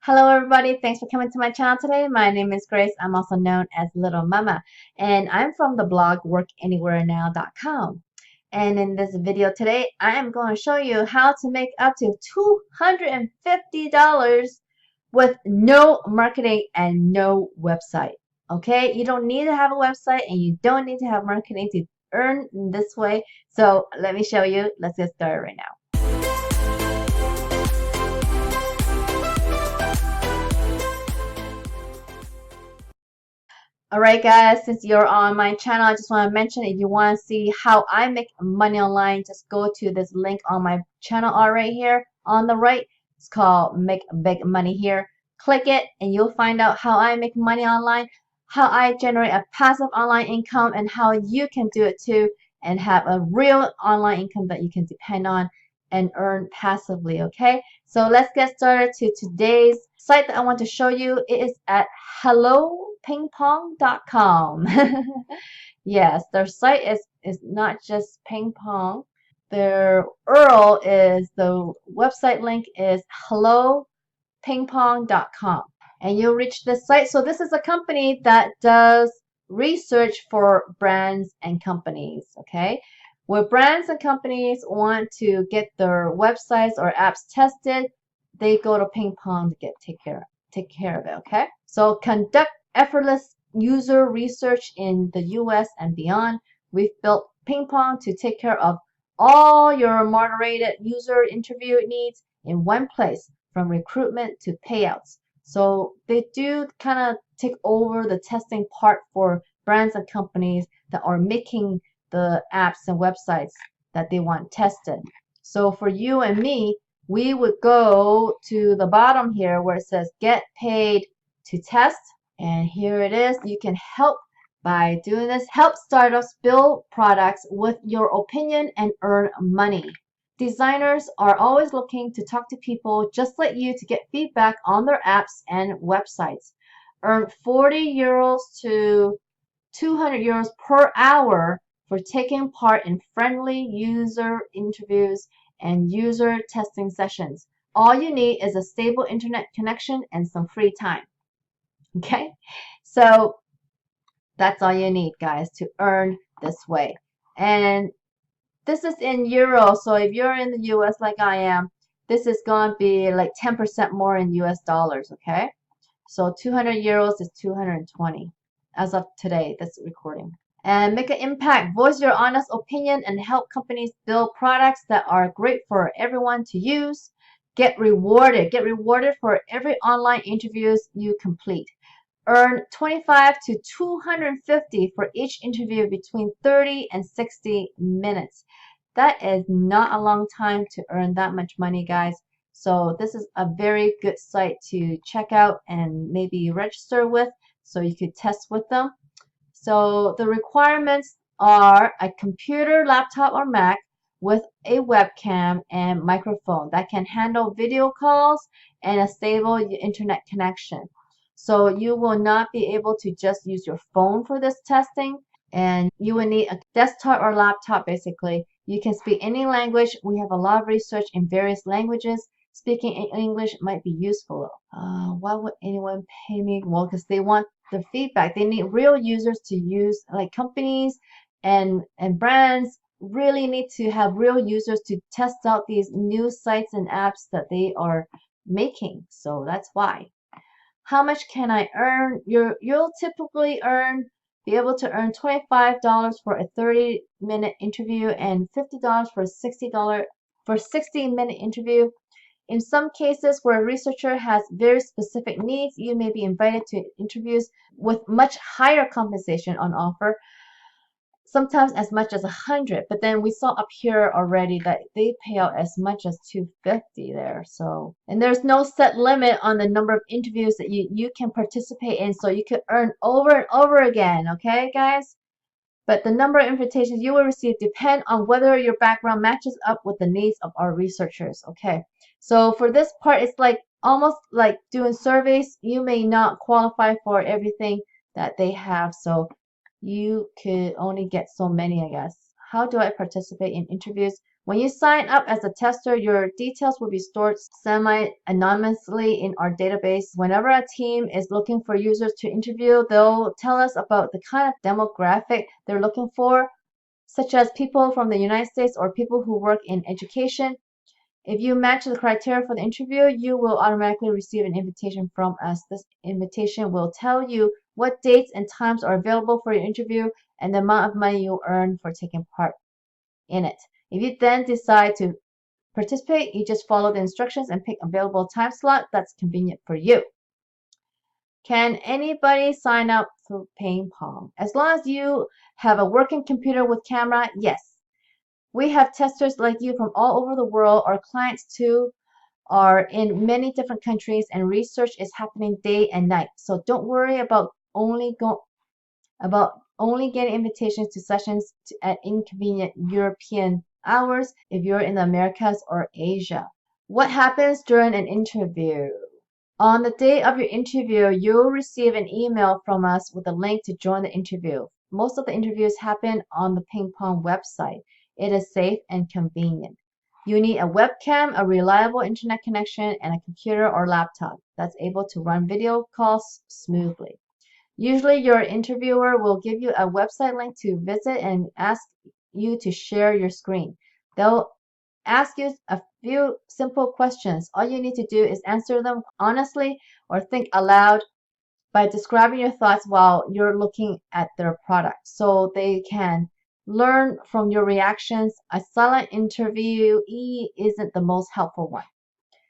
Hello everybody, thanks for coming to my channel today. My name is Grace. I'm also known as Littlemama, and I'm from the blog workanywherenow.com. And in this video today, I am going to show you how to make up to $250 with no marketing and no website. Okay, you don't need to have a website and you don't need to have marketing to earn this way. So let me show you. Let's get started right now. Alright guys, since you're on my channel, I just want to mention if you want to see how I make money online, just go to this link on my channel right here on the right. It's called Make Big Money Here. Click it and you'll find out how I make money online, how I generate a passive online income, and how you can do it too and have a real online income that you can depend on and earn passively. Okay, so let's get started to today's site that I want to show you. It is at hellopingpong.com. Yes, their site is not just ping pong. Their URL is, the website link is hellopingpong.com, and you'll reach this site. So this is a company that does research for brands and companies. Okay, where brands and companies want to get their websites or apps tested, they go to ping pong to take care of it. Okay, so conduct effortless user research in the US and beyond. We've built ping pong to take care of all your moderated user interview needs in one place, from recruitment to payouts. So they do kind of take over the testing part for brands and companies that are making the apps and websites that they want tested. So for you and me, we would go to the bottom here where it says get paid to test, and here it is. You can help by doing this. Help startups build products with your opinion and earn money. Designers are always looking to talk to people just like you to get feedback on their apps and websites. Earn 40 euros to 200 euros per hour for taking part in friendly user interviews and user testing sessions. All you need is a stable internet connection and some free time. Okay, so that's all you need, guys, to earn this way. And this is in euros, so if you're in the US like I am, this is going to be like 10% more in US dollars. Okay, so 200 euros is 220 as of today, this recording. And make an impact. Voice your honest opinion and help companies build products that are great for everyone to use. Get rewarded. Get rewarded for every online interviews you complete. Earn 25 to 250 for each interview between 30 and 60 minutes. That is not a long time to earn that much money, guys. So this is a very good site to check out and maybe register with so you could test with them. So the requirements are a computer, laptop, or Mac with a webcam and microphone that can handle video calls and a stable internet connection. So you will not be able to just use your phone for this testing, and you will need a desktop or laptop basically. You can speak any language. We have a lot of research in various languages. Speaking in English might be useful. Why would anyone pay me? Well, because they want the feedback. They need real users to use, like companies and brands really need to have real users to test out these new sites and apps that they are making. So that's why. How much can I earn? You'll typically be able to earn $25 for a 30-minute interview and $50 for a $60-minute interview. In some cases where a researcher has very specific needs, you may be invited to interviews with much higher compensation on offer, sometimes as much as 100. But then we saw up here already that they pay out as much as 250 there. So, and there's no set limit on the number of interviews that you can participate in, so you could earn over and over again. Okay, guys? But the number of invitations you will receive depend on whether your background matches up with the needs of our researchers. Okay, so for this part, it's like almost like doing surveys. You may not qualify for everything that they have, so you could only get so many, I guess. How do I participate in interviews When you sign up as a tester, your details will be stored semi-anonymously in our database. Whenever a team is looking for users to interview, they'll tell us about the kind of demographic they're looking for, such as people from the United States or people who work in education. If you match the criteria for the interview, you will automatically receive an invitation from us. This invitation will tell you what dates and times are available for your interview and the amount of money you earn for taking part in it. If you then decide to participate, you just follow the instructions and pick available time slot that's convenient for you. Can anybody sign up for ping pong? As long as you have a working computer with camera, yes. We have testers like you from all over the world. Our clients too are in many different countries, and research is happening day and night. So don't worry about only getting invitations to sessions at inconvenient European hours if you're in the Americas or Asia. What happens during an interview? On the day of your interview, you'll receive an email from us with a link to join the interview. Most of the interviews happen on the Ping Pong website. It is safe and convenient. You need a webcam, a reliable internet connection, and a computer or laptop that's able to run video calls smoothly. Usually your interviewer will give you a website link to visit and ask you to share your screen. They'll ask you a few simple questions. All you need to do is answer them honestly or think aloud by describing your thoughts while you're looking at their product so they can learn from your reactions. A silent interviewee isn't the most helpful one.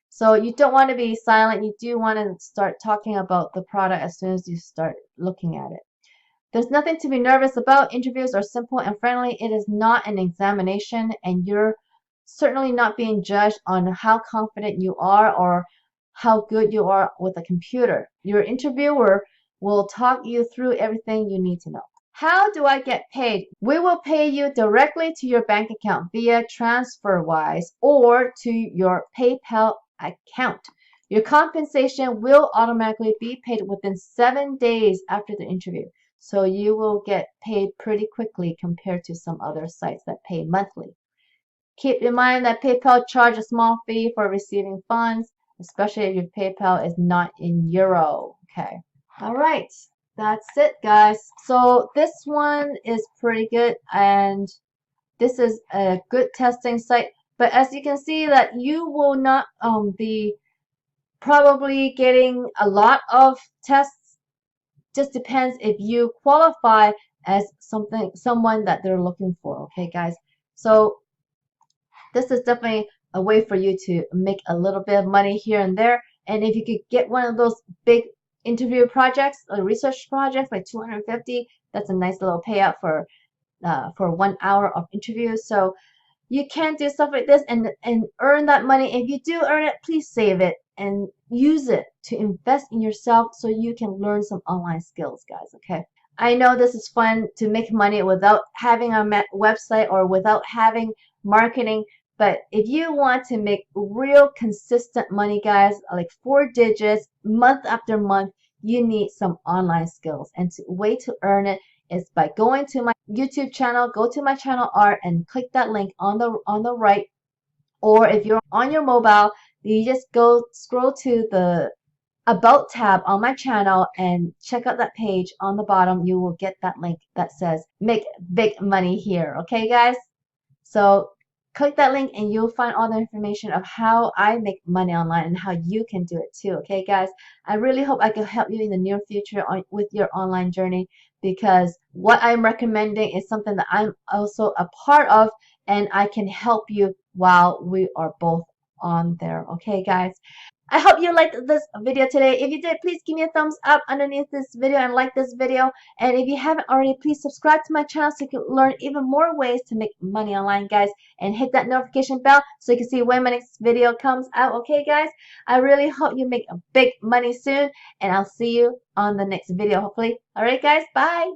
So you don't want to be silent. You do want to start talking about the product as soon as you start looking at it. There's nothing to be nervous about. Interviews are simple and friendly. It is not an examination, and you're certainly not being judged on how confident you are or how good you are with a computer. Your interviewer will talk you through everything you need to know. How do I get paid? We will pay you directly to your bank account via TransferWise or to your PayPal account. Your compensation will automatically be paid within 7 days after the interview. So you will get paid pretty quickly compared to some other sites that pay monthly. Keep in mind that PayPal charges a small fee for receiving funds, especially if your PayPal is not in euro. Okay. All right. That's it, guys. So this one is pretty good, and this is a good testing site. But as you can see that you will not be probably getting a lot of tests. Just depends if you qualify as someone that they're looking for. Okay, guys. So this is definitely a way for you to make a little bit of money here and there. And if you could get one of those big interview projects or research projects like 250, that's a nice little payout for 1 hour of interviews. So you can do stuff like this and earn that money. If you do earn it, please save it and use it to invest in yourself so you can learn some online skills, guys. Okay. I know this is fun to make money without having a website or without having marketing. But if you want to make real consistent money, guys, like 4 digits month after month, you need some online skills. And the way to earn it is by going to my YouTube channel, go to my channel art and click that link on the right. Or if you're on your mobile, you just go scroll to the About tab on my channel and check out that page on the bottom. You will get that link that says make big money here. Okay, guys? So click that link and you'll find all the information of how I make money online and how you can do it too. Okay, guys? I really hope I can help you in the near future with your online journey, because what I'm recommending is something that I'm also a part of, and I can help you while we are both on there. Okay, guys? I hope you liked this video today. If you did, please give me a thumbs up underneath this video and like this video. And if you haven't already, please subscribe to my channel so you can learn even more ways to make money online, guys. And hit that notification bell so you can see when my next video comes out. Okay, guys? I really hope you make big money soon. And I'll see you on the next video, hopefully. Alright, guys? Bye!